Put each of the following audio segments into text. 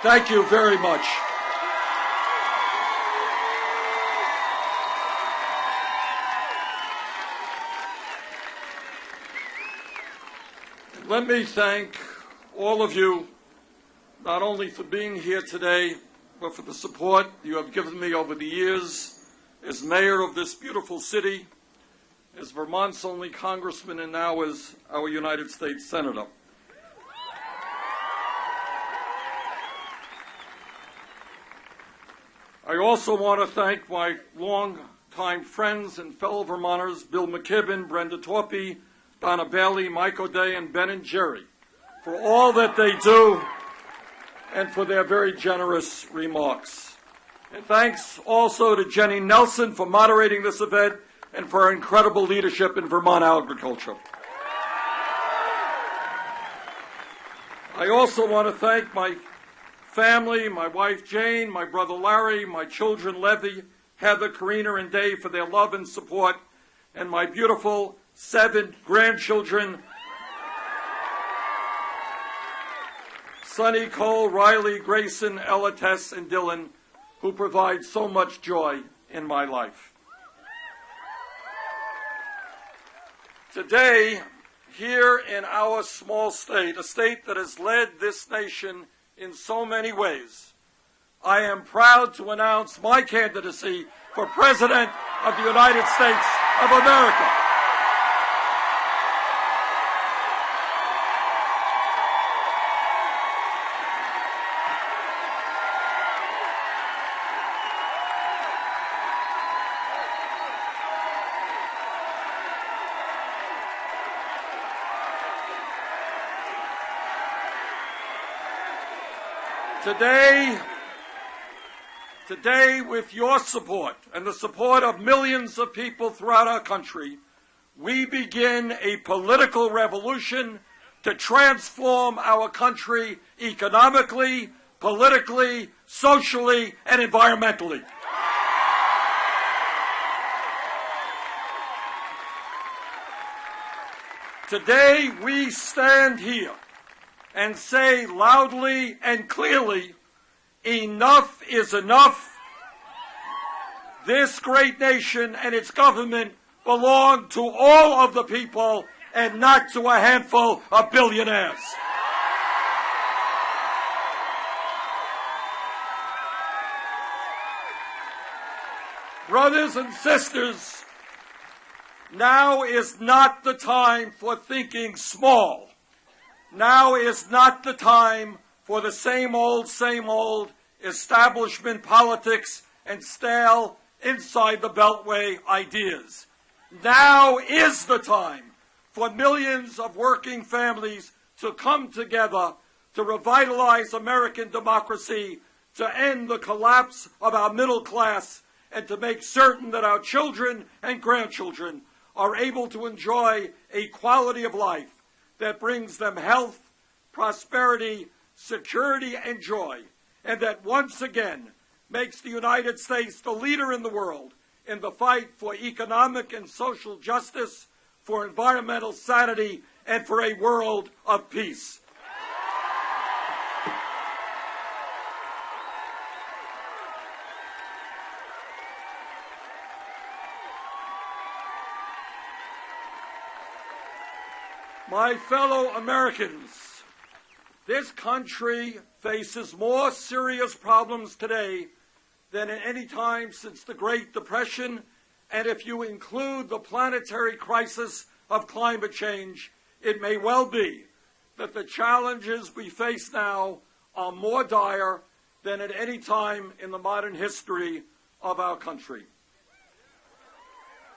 Thank you very much. Let me thank all of you, not only for being here today, but for the support you have given me over the years as mayor of this beautiful city, as Vermont's only congressman, and now as our United States Senator. I also want to thank my longtime friends and fellow Vermonters, Bill McKibben, Brenda Torpy, Donna Bailey, Mike O'Day, and Ben and Jerry, for all that they do and for their very generous remarks. And thanks also to Jenny Nelson for moderating this event and for her incredible leadership in Vermont agriculture. I also want to thank my family, my wife Jane, my brother Larry, my children Levy, Heather, Karina, and Dave for their love and support, and my beautiful 7 grandchildren, Sonny, Cole, Riley, Grayson, Ella, Tess, and Dylan, who provide so much joy in my life. Today, here in our small state, a state that has led this nation in so many ways, I am proud to announce my candidacy for President of the United States of America. Today, with your support and the support of millions of people throughout our country, we begin a political revolution to transform our country economically, politically, socially, and environmentally. Today, we stand here and say loudly and clearly, enough is enough. This great nation and its government belong to all of the people and not to a handful of billionaires. Brothers and sisters, now is not the time for thinking small. Now is not the time for the same old establishment politics and stale inside the Beltway ideas. Now is the time for millions of working families to come together to revitalize American democracy, to end the collapse of our middle class, and to make certain that our children and grandchildren are able to enjoy a quality of life that brings them health, prosperity, security, and joy, and that once again makes the United States the leader in the world in the fight for economic and social justice, for environmental sanity, and for a world of peace. My fellow Americans, this country faces more serious problems today than at any time since the Great Depression, and if you include the planetary crisis of climate change, it may well be that the challenges we face now are more dire than at any time in the modern history of our country.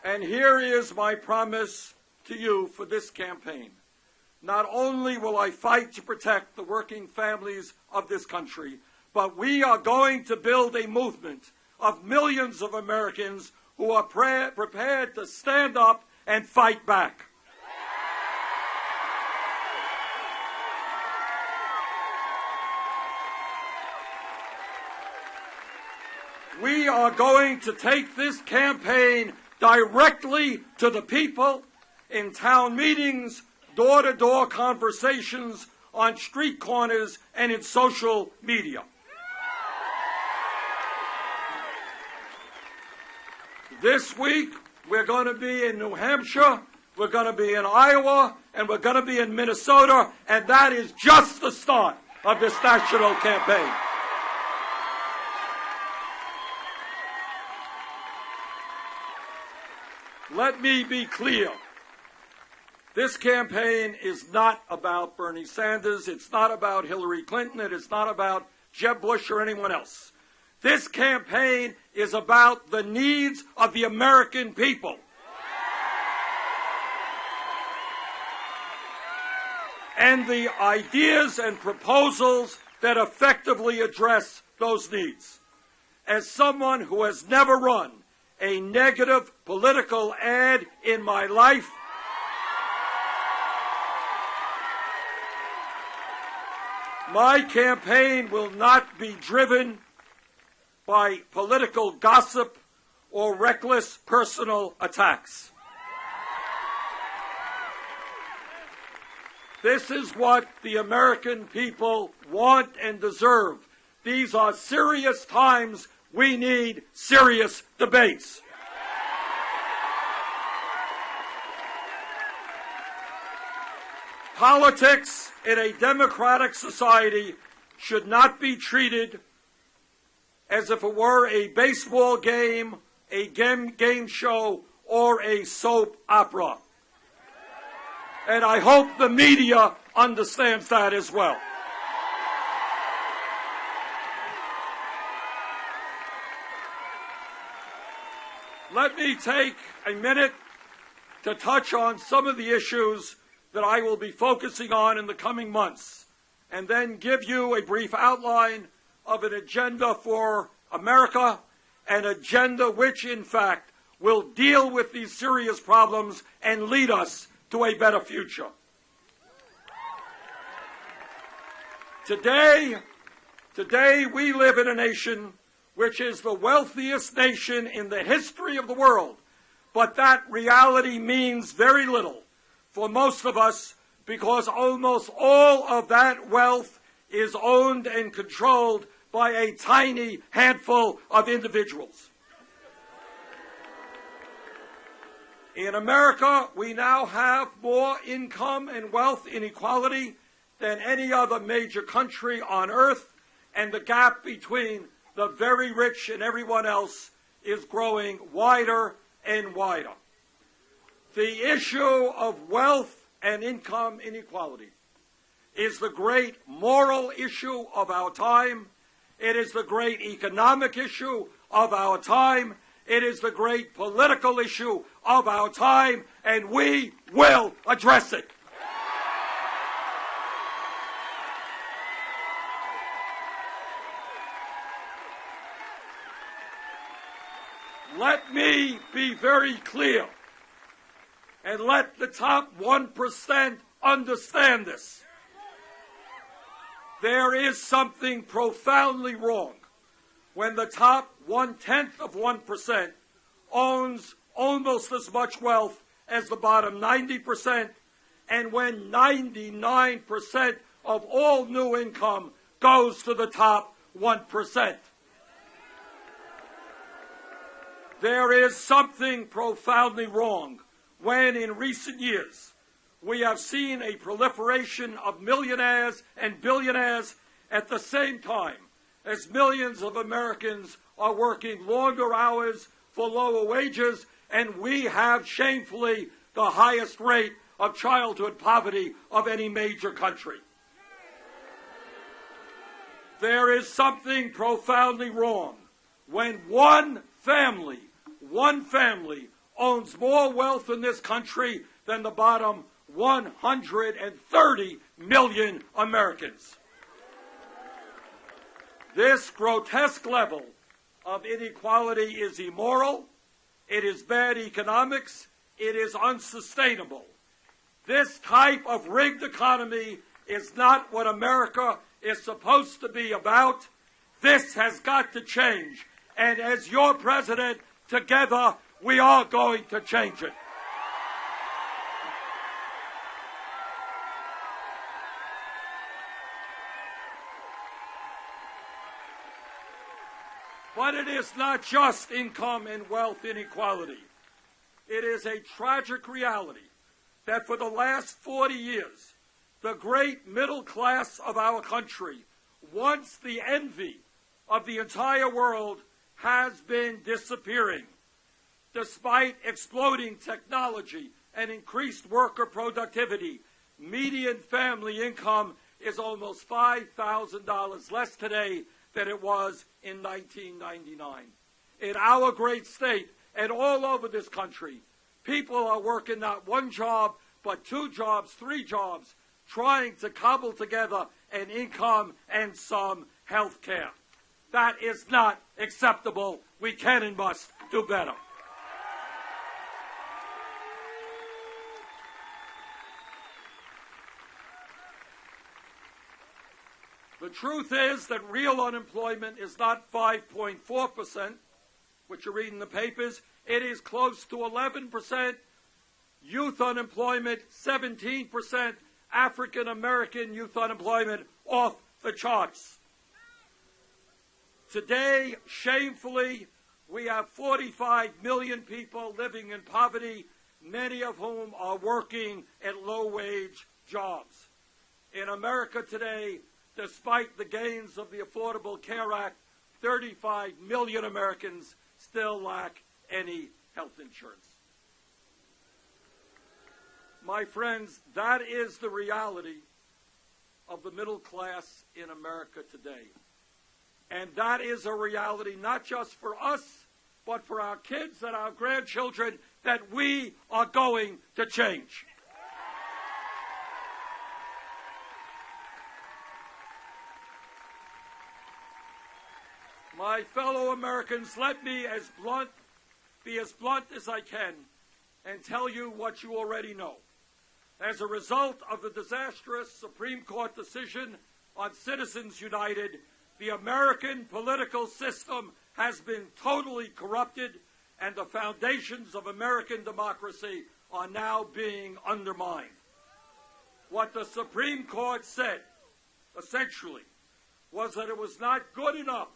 And here is my promise to you for this campaign. Not only will I fight to protect the working families of this country, but we are going to build a movement of millions of Americans who are prepared to stand up and fight back. We are going to take this campaign directly to the people in town meetings, door-to-door conversations, on street corners and in social media. This week, we're going to be in New Hampshire, we're going to be in Iowa, and we're going to be in Minnesota, and that is just the start of this national campaign. Let me be clear. This campaign is not about Bernie Sanders. It's not about Hillary Clinton. It is not about Jeb Bush or anyone else. This campaign is about the needs of the American people. And the ideas and proposals that effectively address those needs. As someone who has never run a negative political ad in my life, my campaign will not be driven by political gossip or reckless personal attacks. This is what the American people want and deserve. These are serious times. We need serious debates. Politics in a democratic society should not be treated as if it were a baseball game, a game show, or a soap opera. And I hope the media understands that as well. Let me take a minute to touch on some of the issues that I will be focusing on in the coming months, and then give you a brief outline of an agenda for America, an agenda which, in fact, will deal with these serious problems and lead us to a better future. Today we live in a nation which is the wealthiest nation in the history of the world, but that reality means very little for most of us because almost all of that wealth is owned and controlled by a tiny handful of individuals. In America, we now have more income and wealth inequality than any other major country on earth, and the gap between the very rich and everyone else is growing wider and wider. The issue of wealth and income inequality is the great moral issue of our time. It is the great economic issue of our time. It is the great political issue of our time, and we will address it. Let me be very clear, and let the top 1% understand this. There is something profoundly wrong when the top 0.1% owns almost as much wealth as the bottom 90%, and when 99% of all new income goes to the top 1%. There is something profoundly wrong when, in recent years, we have seen a proliferation of millionaires and billionaires at the same time as millions of Americans are working longer hours for lower wages, and we have shamefully the highest rate of childhood poverty of any major country. There is something profoundly wrong when one family owns more wealth in this country than the bottom 130 million Americans. This grotesque level of inequality is immoral, it is bad economics, it is unsustainable. This type of rigged economy is not what America is supposed to be about. This has got to change. And as your president, together, we are going to change it. But it is not just income and wealth inequality. It is a tragic reality that for the last 40 years, the great middle class of our country, once the envy of the entire world, has been disappearing. Despite exploding technology and increased worker productivity, median family income is almost $5,000 less today than it was in 1999. In our great state and all over this country, people are working not one job, but 2 jobs, 3 jobs, trying to cobble together an income and some health care. That is not acceptable. We can and must do better. The truth is that real unemployment is not 5.4%, which you read in the papers. It is close to 11%. Youth unemployment, 17%. African American youth unemployment off the charts. Today, shamefully, we have 45 million people living in poverty, many of whom are working at low-wage jobs. In America today, despite the gains of the Affordable Care Act, 35 million Americans still lack any health insurance. My friends, that is the reality of the middle class in America today. And that is a reality not just for us, but for our kids and our grandchildren that we are going to change. My fellow Americans, let me be as blunt as I can and tell you what you already know. As a result of the disastrous Supreme Court decision on Citizens United, the American political system has been totally corrupted, and the foundations of American democracy are now being undermined. What the Supreme Court said, essentially, was that it was not good enough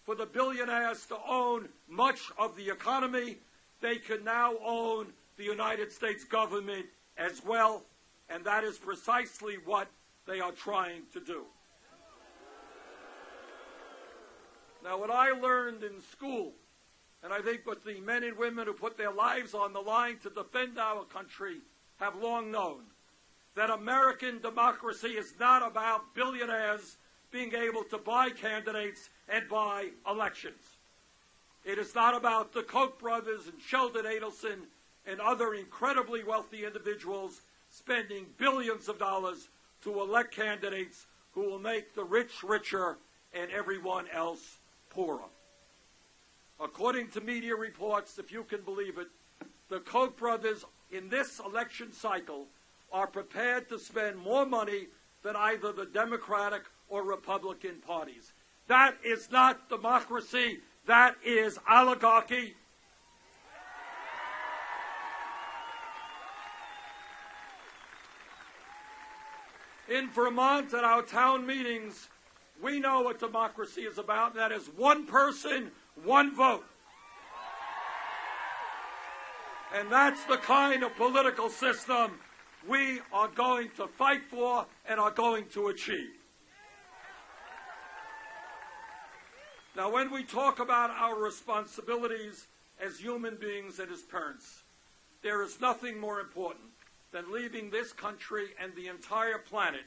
for the billionaires to own much of the economy. They can now own the United States government as well, and that is precisely what they are trying to do. Now, what I learned in school, and I think what the men and women who put their lives on the line to defend our country have long known, that American democracy is not about billionaires being able to buy candidates and buy elections. It is not about the Koch brothers and Sheldon Adelson and other incredibly wealthy individuals spending billions of dollars to elect candidates who will make the rich richer and everyone else poorer. According to media reports, if you can believe it, the Koch brothers in this election cycle are prepared to spend more money than either the Democratic or Republican parties. That is not democracy. That is oligarchy. In Vermont, at our town meetings, we know what democracy is about. That is one person, one vote. And that's the kind of political system we are going to fight for and are going to achieve. Now, when we talk about our responsibilities as human beings and as parents, there is nothing more important than leaving this country and the entire planet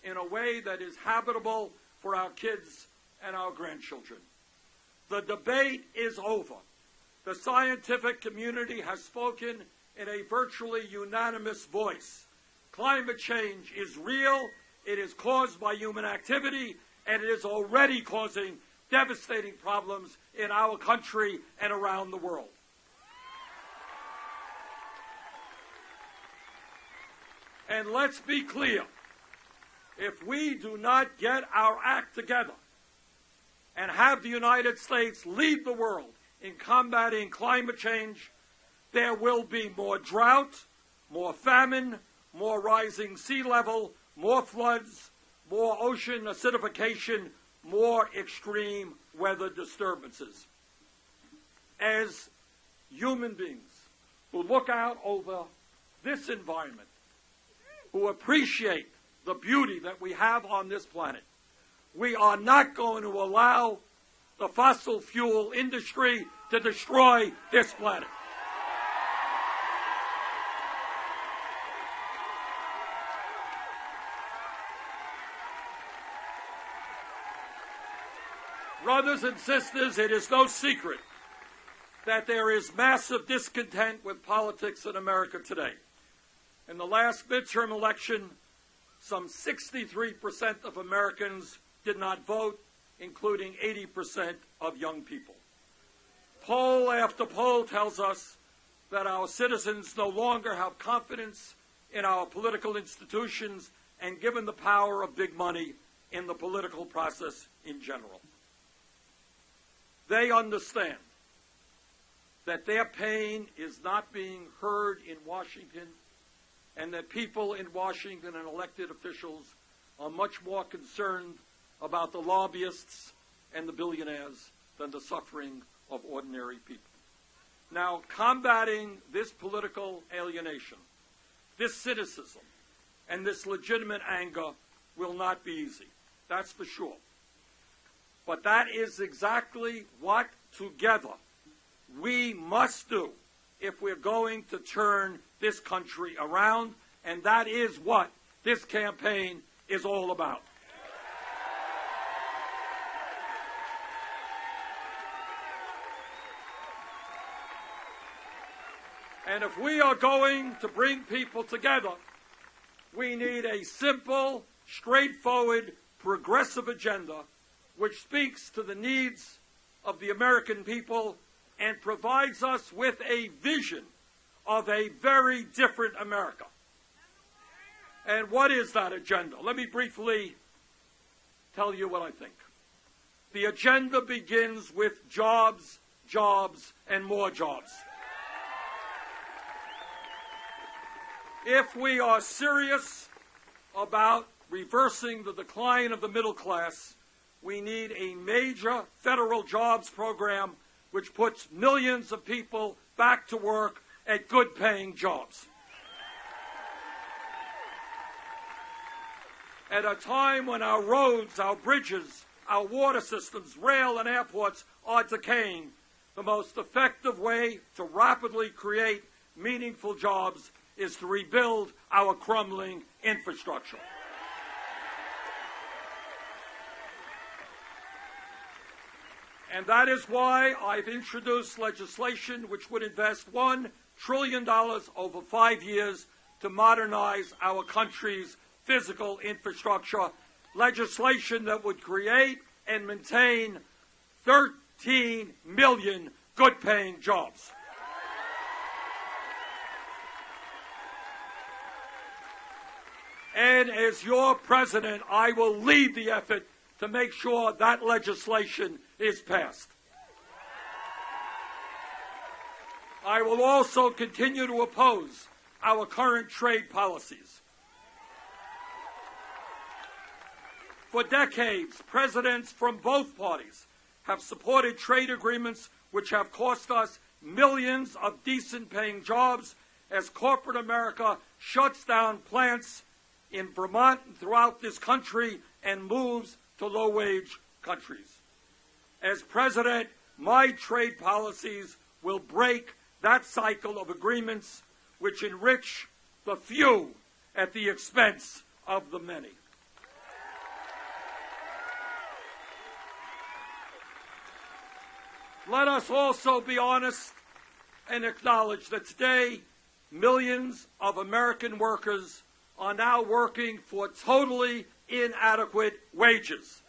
in a way that is habitable for our kids and our grandchildren. The debate is over. The scientific community has spoken in a virtually unanimous voice. Climate change is real, it is caused by human activity, and it is already causing devastating problems in our country and around the world. And let's be clear, if we do not get our act together and have the United States lead the world in combating climate change, there will be more drought, more famine, more rising sea level, more floods, more ocean acidification, more extreme weather disturbances. As human beings who look out over this environment, who appreciate the beauty that we have on this planet, we are not going to allow the fossil fuel industry to destroy this planet. Brothers and sisters, it is no secret that there is massive discontent with politics in America today. In the last midterm election, some 63% of Americans did not vote, including 80% of young people. Poll after poll tells us that our citizens no longer have confidence in our political institutions and given the power of big money in the political process in general. They understand that their pain is not being heard in Washington, and that people in Washington and elected officials are much more concerned about the lobbyists and the billionaires than the suffering of ordinary people. Now, combating this political alienation, this cynicism, and this legitimate anger will not be easy. That's for sure. But that is exactly what, together, we must do if we're going to turn this country around, and that is what this campaign is all about. And if we are going to bring people together, we need a simple, straightforward, progressive agenda which speaks to the needs of the American people and provides us with a vision of a very different America. And what is that agenda? Let me briefly tell you what I think. The agenda begins with jobs, jobs, and more jobs. If we are serious about reversing the decline of the middle class, we need a major federal jobs program which puts millions of people back to work at good-paying jobs. At a time when our roads, our bridges, our water systems, rail and airports are decaying, the most effective way to rapidly create meaningful jobs is to rebuild our crumbling infrastructure. And that is why I've introduced legislation which would invest $1 trillion over 5 years to modernize our country's physical infrastructure, legislation that would create and maintain 13 million good-paying jobs. And as your president, I will lead the effort to make sure that legislation is passed. I will also continue to oppose our current trade policies. For decades, presidents from both parties have supported trade agreements which have cost us millions of decent-paying jobs as corporate America shuts down plants in Vermont and throughout this country and moves to low-wage countries. As president, my trade policies will break that cycle of agreements which enrich the few at the expense of the many. Let us also be honest and acknowledge that today millions of American workers are now working for totally inadequate wages.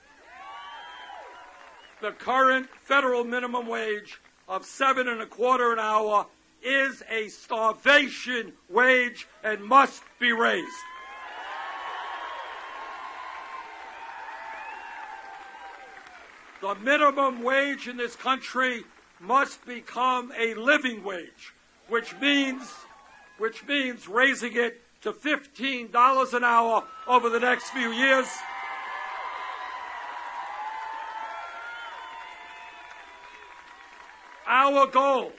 The current federal minimum wage of $7.25 an hour is a starvation wage and must be raised. The minimum wage in this country must become a living wage, which means raising it to $15 an hour over the next few years. Our goal,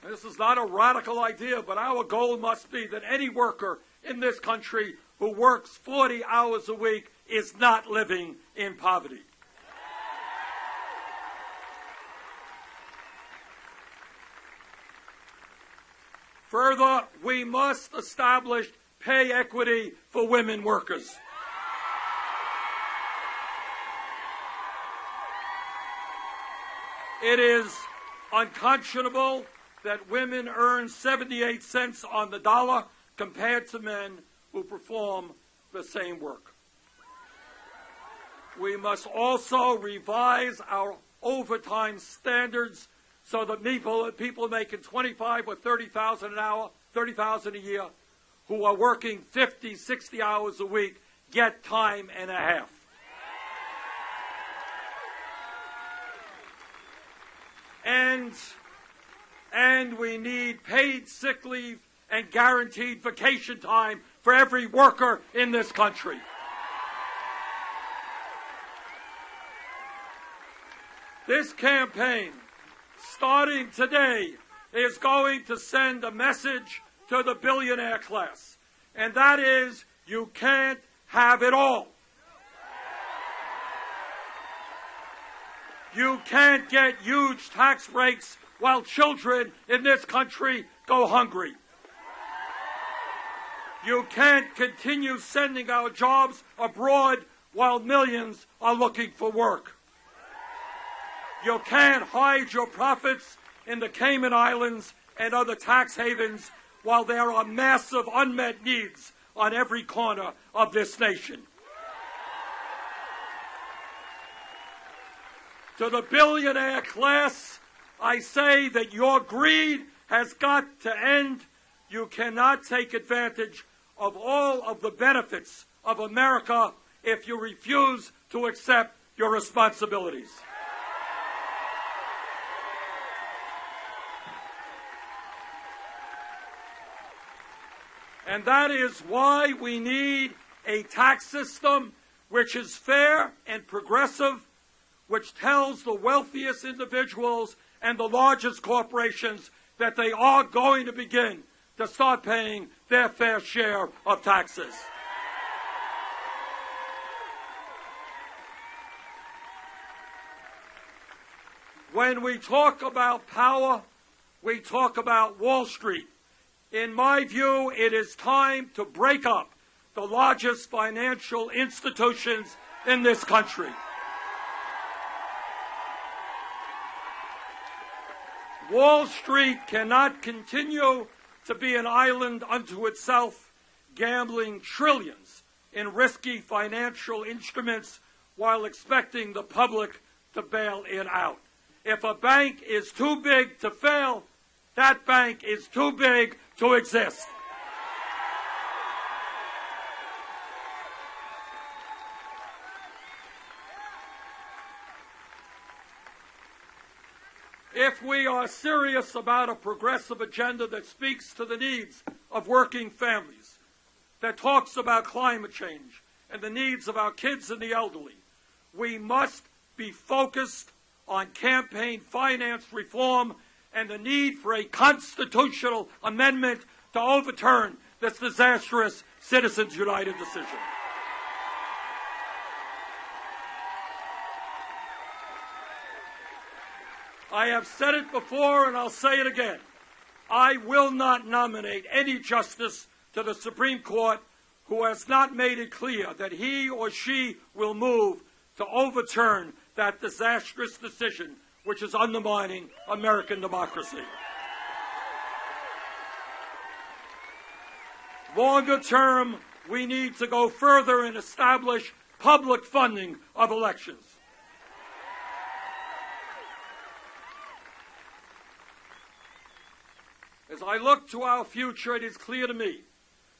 and this is not a radical idea, but our goal must be that any worker in this country who works 40 hours a week is not living in poverty. Further, we must establish pay equity for women workers. It is unconscionable that women earn 78 cents on the dollar compared to men who perform the same work. We must also revise our overtime standards so that people making $25,000 or $30,000 an hour, $30,000 a year, who are working 50, 60 hours a week, get time and a half. And we need paid sick leave and guaranteed vacation time for every worker in this country. This campaign, starting today, is going to send a message to the billionaire class, and that is, you can't have it all. You can't get huge tax breaks while children in this country go hungry. You can't continue sending our jobs abroad while millions are looking for work. You can't hide your profits in the Cayman Islands and other tax havens while there are massive unmet needs on every corner of this nation. To the billionaire class, I say that your greed has got to end. You cannot take advantage of all of the benefits of America if you refuse to accept your responsibilities. And that is why we need a tax system which is fair and progressive, which tells the wealthiest individuals and the largest corporations that they are going to begin to start paying their fair share of taxes. When we talk about power, we talk about Wall Street. In my view, it is time to break up the largest financial institutions in this country. Wall Street cannot continue to be an island unto itself, gambling trillions in risky financial instruments while expecting the public to bail it out. If a bank is too big to fail, that bank is too big to exist. If we are serious about a progressive agenda that speaks to the needs of working families, that talks about climate change and the needs of our kids and the elderly, we must be focused on campaign finance reform and the need for a constitutional amendment to overturn this disastrous Citizens United decision. I have said it before and I'll say it again. I will not nominate any justice to the Supreme Court who has not made it clear that he or she will move to overturn that disastrous decision which is undermining American democracy. Longer term, we need to go further and establish public funding of elections. As I look to our future, it is clear to me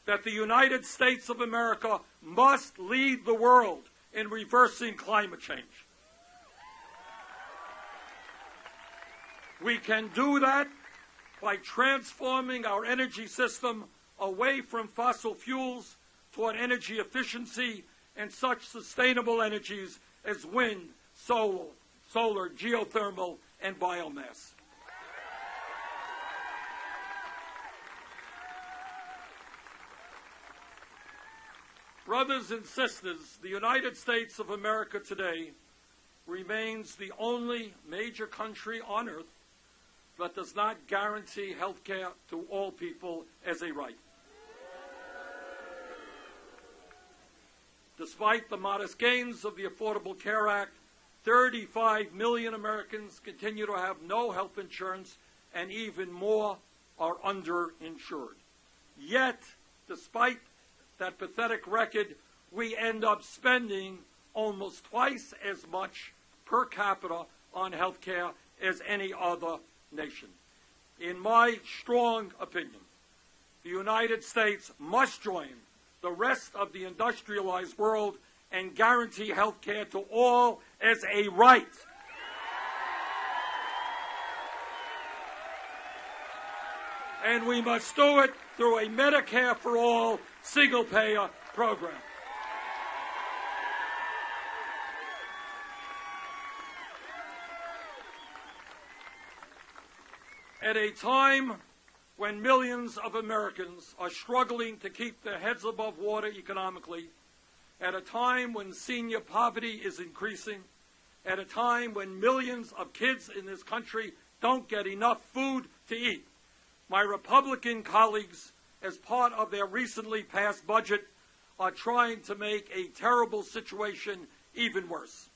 that the United States of America must lead the world in reversing climate change. We can do that by transforming our energy system away from fossil fuels toward energy efficiency and such sustainable energies as wind, solar, geothermal, and biomass. Brothers and sisters, the United States of America today remains the only major country on earth that does not guarantee health care to all people as a right. Despite the modest gains of the Affordable Care Act, 35 million Americans continue to have no health insurance, and even more are underinsured. Yet, despite that pathetic record, we end up spending almost twice as much per capita on health care as any other nation. In my strong opinion, the United States must join the rest of the industrialized world and guarantee health care to all as a right. And we must do it through a Medicare for all single-payer program. At a time when millions of Americans are struggling to keep their heads above water economically, at a time when senior poverty is increasing, at a time when millions of kids in this country don't get enough food to eat, my Republican colleagues, as part of their recently passed budget, are trying to make a terrible situation even worse.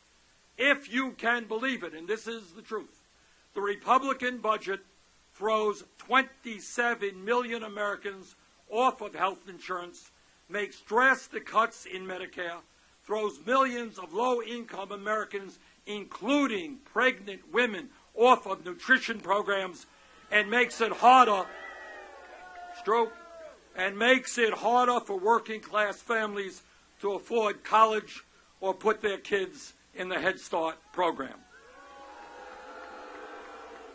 If you can believe it, and this is the truth, the Republican budget throws 27 million Americans off of health insurance, makes drastic cuts in Medicare, throws millions of low-income Americans, including pregnant women, off of nutrition programs, and makes it harder, for working-class families to afford college or put their kids in the Head Start program.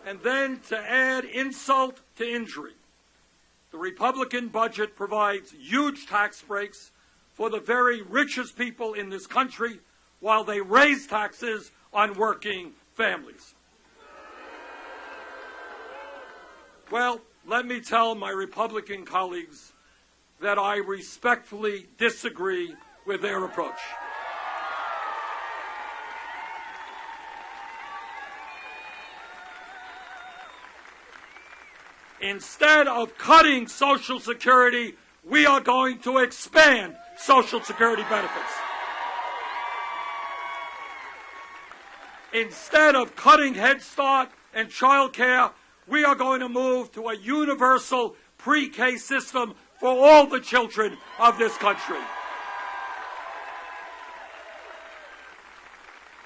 And then, to add insult to injury, the Republican budget provides huge tax breaks for the very richest people in this country while they raise taxes on working families. Well, let me tell my Republican colleagues that I respectfully disagree with their approach. Instead of cutting Social Security, we are going to expand Social Security benefits. Instead of cutting Head Start and child care, we are going to move to a universal pre-K system for all the children of this country.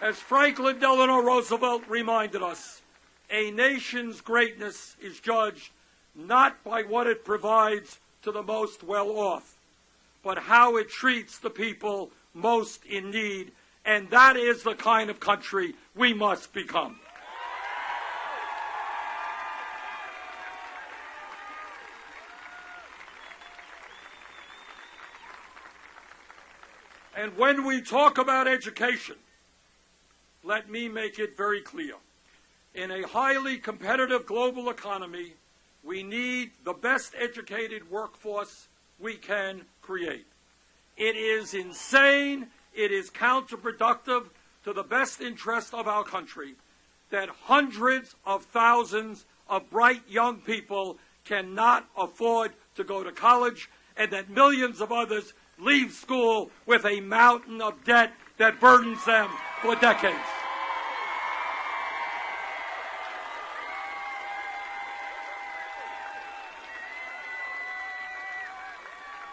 As Franklin Delano Roosevelt reminded us, a nation's greatness is judged not by what it provides to the most well-off, but how it treats the people most in need, and that is the kind of country we must become. And when we talk about education, let me make it very clear. In a highly competitive global economy, we need the best educated workforce we can create. It is insane, it is counterproductive to the best interest of our country that hundreds of thousands of bright young people cannot afford to go to college, and that millions of others leave school with a mountain of debt that burdens them for decades.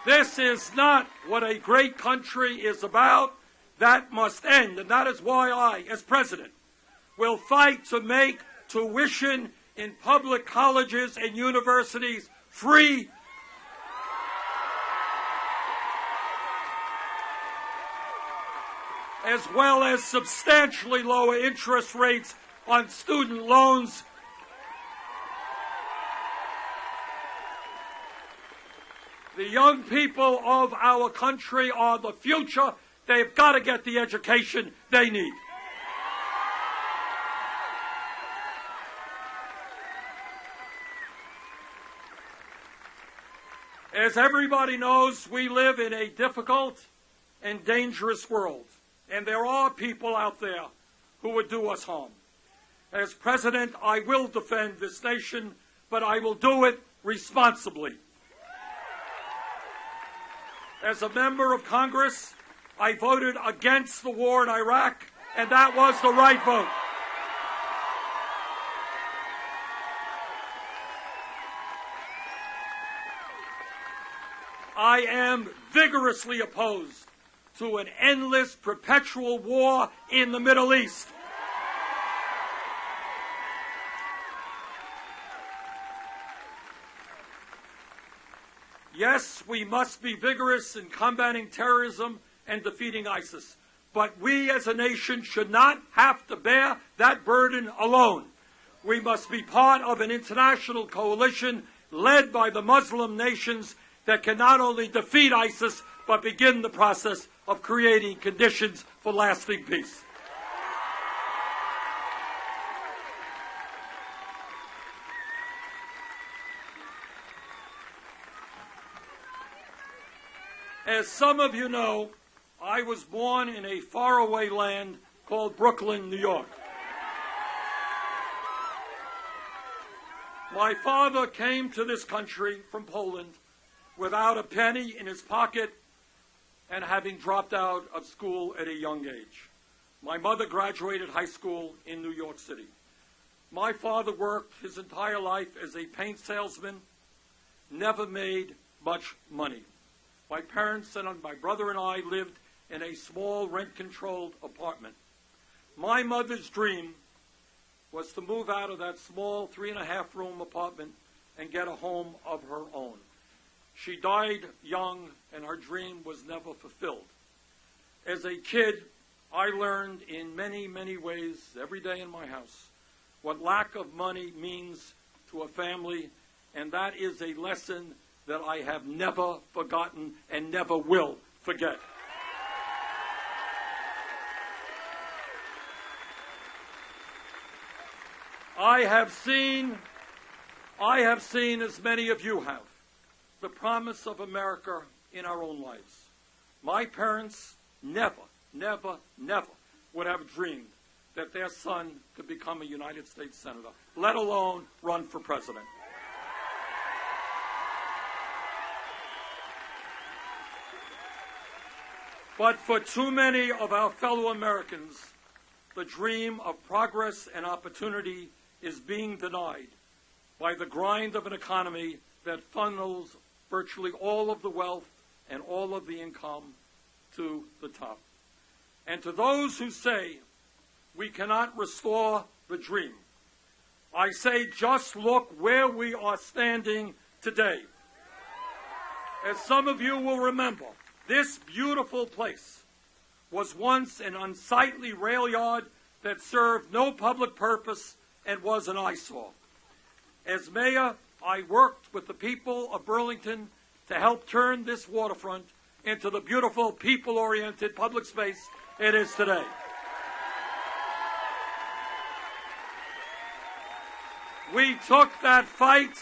This is not what a great country is about. That must end, and that is why I, as president, will fight to make tuition in public colleges and universities free, as well as substantially lower interest rates on student loans. The young people of our country are the future. They've got to get the education they need. As everybody knows, we live in a difficult and dangerous world, and there are people out there who would do us harm. As president, I will defend this nation, but I will do it responsibly. As a member of Congress, I voted against the war in Iraq, and that was the right vote. I am vigorously opposed to an endless, perpetual war in the Middle East. Yes, we must be vigorous in combating terrorism and defeating ISIS, but we as a nation should not have to bear that burden alone. We must be part of an international coalition led by the Muslim nations that can not only defeat ISIS, but begin the process of creating conditions for lasting peace. As some of you know, I was born in a faraway land called Brooklyn, New York. My father came to this country from Poland without a penny in his pocket and having dropped out of school at a young age. My mother graduated high school in New York City. My father worked his entire life as a paint salesman, never made much money. My parents and my brother and I lived in a small rent-controlled apartment. My mother's dream was to move out of that small 3.5-room apartment and get a home of her own. She died young, and her dream was never fulfilled. As a kid, I learned in many, many ways, every day in my house, what lack of money means to a family, and that is a lesson that I have never forgotten and never will forget. I have seen, as many of you have, the promise of America in our own lives. My parents never would have dreamed that their son could become a United States Senator, let alone run for president. But for too many of our fellow Americans, the dream of progress and opportunity is being denied by the grind of an economy that funnels virtually all of the wealth and all of the income to the top. And to those who say we cannot restore the dream, I say just look where we are standing today. As some of you will remember, this beautiful place was once an unsightly rail yard that served no public purpose and was an eyesore. As mayor, I worked with the people of Burlington to help turn this waterfront into the beautiful, people-oriented public space it is today. We took that fight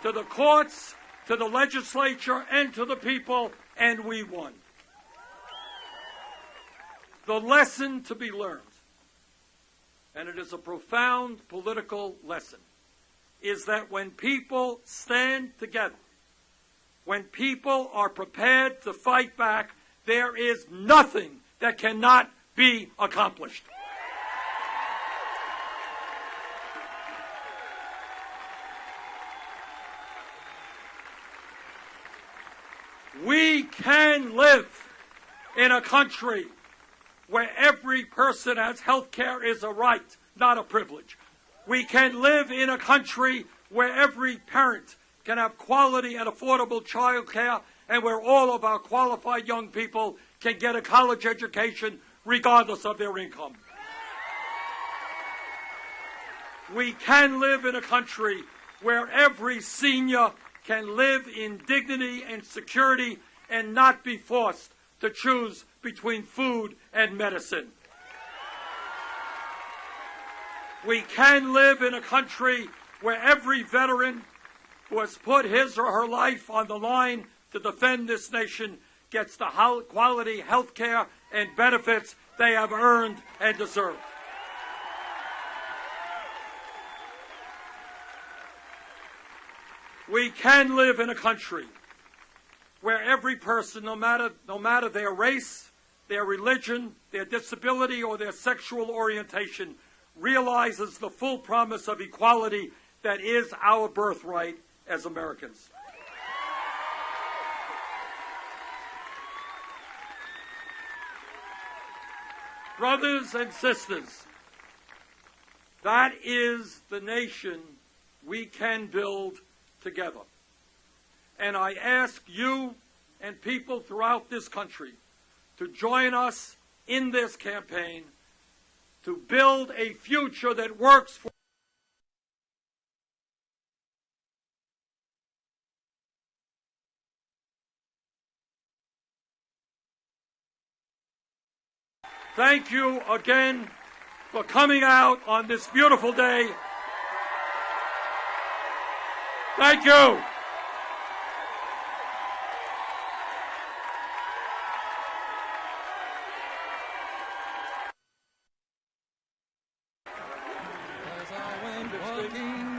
to the courts, to the legislature, and to the people, and we won. The lesson to be learned, and it is a profound political lesson, is that when people stand together, when people are prepared to fight back, there is nothing that cannot be accomplished. We can live in a country where every person has health care is a right, not a privilege. We can live in a country where every parent can have quality and affordable child care, and where all of our qualified young people can get a college education regardless of their income. We can live in a country where every senior can live in dignity and security and not be forced to choose between food and medicine. We can live in a country where every veteran who has put his or her life on the line to defend this nation gets the quality health care and benefits they have earned and deserve. We can live in a country where every person, no matter their race, their religion, their disability, or their sexual orientation, realizes the full promise of equality that is our birthright as Americans. Brothers and sisters, that is the nation we can build together. And I ask you and people throughout this country to join us in this campaign to build a future that works for Thank you again for coming out on this beautiful day. Thank you. As I went walking